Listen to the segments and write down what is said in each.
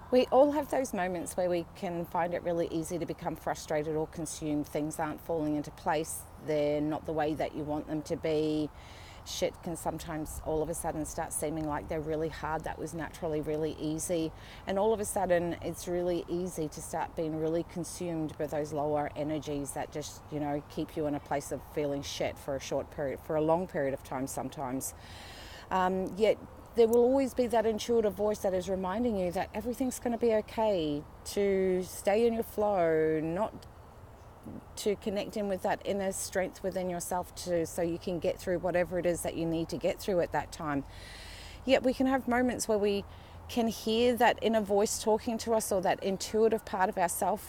We all have those moments where we can find it really easy to become frustrated or consumed. Things aren't falling into place, they're not the way that you want them to be. Shit can sometimes all of a sudden start seeming like they're really hard that was naturally really easy. And all of a sudden, it's really easy to start being really consumed by those lower energies that just, keep you in a place of feeling shit for a short period, for a long period of time sometimes. Yet there will always be that intuitive voice that is reminding you that everything's going to be okay, to stay in your flow, not to connect in with that inner strength within yourself so you can get through whatever it is that you need to get through at that time. Yet we can have moments where we can hear that inner voice talking to us, or that intuitive part of ourselves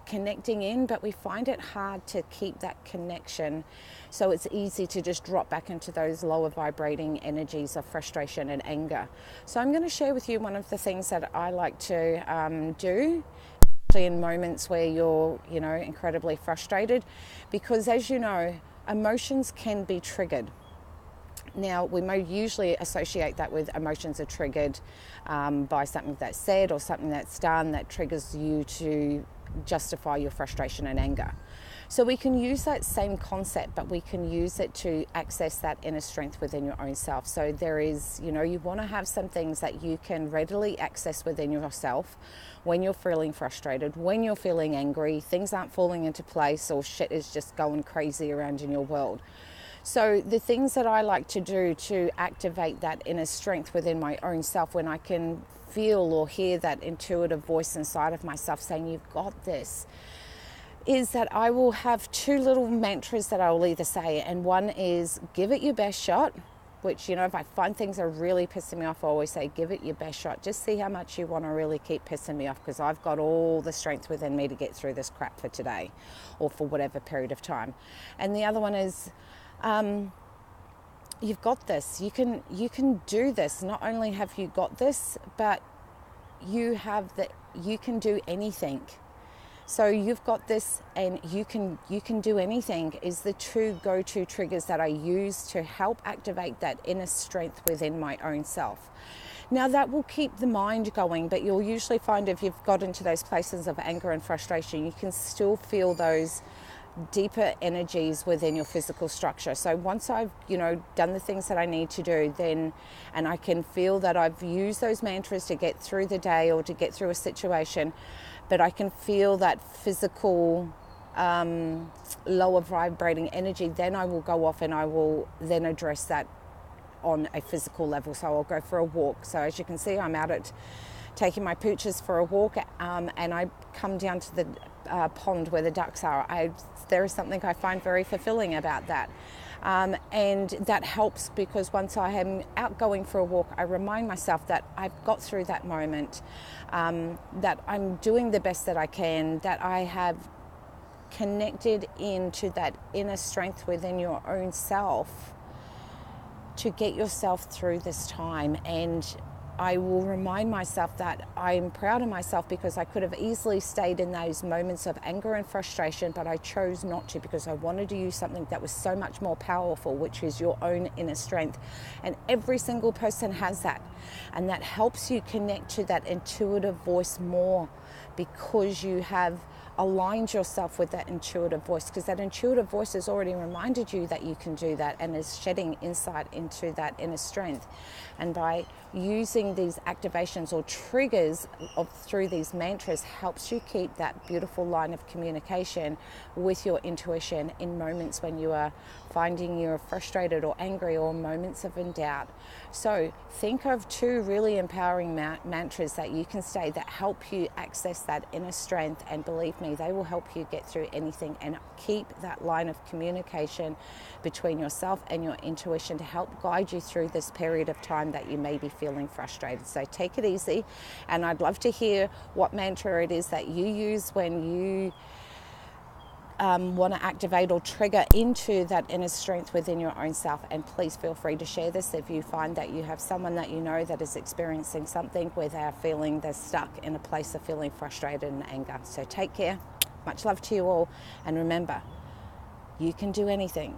connecting in, but we find it hard to keep that connection. So it's easy to just drop back into those lower vibrating energies of frustration and anger. So I'm going to share with you one of the things that I like to do in moments where you're, incredibly frustrated, because as you know, emotions can be triggered. Now, we may usually associate that with emotions are triggered by something that's said or something that's done that triggers you to justify your frustration and anger. So we can use that same concept, but we can use it to access that inner strength within your own self. So there is, you want to have some things that you can readily access within yourself when you're feeling frustrated, when you're feeling angry, things aren't falling into place, or shit is just going crazy around in your world. So the things that I like to do to activate that inner strength within my own self, when I can feel or hear that intuitive voice inside of myself saying, you've got this, is that I will have two little mantras that I will either say. And one is, give it your best shot, which, if I find things are really pissing me off, I always say, give it your best shot. Just see how much you want to really keep pissing me off, because I've got all the strength within me to get through this crap for today or for whatever period of time. And the other one is, you've got this. You can do this. Not only have you got this, but you can do anything. So you've got this, and you can do anything is the two go-to triggers that I use to help activate that inner strength within my own self. Now that will keep the mind going, but you'll usually find if you've got into those places of anger and frustration, you can still feel those deeper energies within your physical structure. So once I've done the things that I need to do, then, and I can feel that I've used those mantras to get through the day or to get through a situation, but I can feel that physical lower vibrating energy, then I will go off and I will then address that on a physical level. So I'll go for a walk. So as you can see, I'm out at taking my pooches for a walk, and I come down to the pond where the ducks are. There is something I find very fulfilling about that. And that helps, because once I am out going for a walk, I remind myself that I've got through that moment, that I'm doing the best that I can, that I have connected into that inner strength within your own self to get yourself through this time. And I will remind myself that I'm proud of myself, because I could have easily stayed in those moments of anger and frustration, but I chose not to, because I wanted to use something that was so much more powerful, which is your own inner strength. And every single person has that. And that helps you connect to that intuitive voice more, because you have aligned yourself with that intuitive voice, because that intuitive voice has already reminded you that you can do that, and is shedding insight into that inner strength. And by using these activations or triggers through these mantras, helps you keep that beautiful line of communication with your intuition in moments when you are finding you're frustrated or angry, or moments of in doubt. So think of two really empowering mantras that you can say that help you access that inner strength, and believe me, they will help you get through anything, and keep that line of communication between yourself and your intuition to help guide you through this period of time that you may be feeling frustrated. So take it easy, and I'd love to hear what mantra it is that you use when you want to activate or trigger into that inner strength within your own self. And please feel free to share this if you find that you have someone that you know that is experiencing something where they're stuck in a place of feeling frustrated and anger. So take care. Much love to you all, and remember, you can do anything.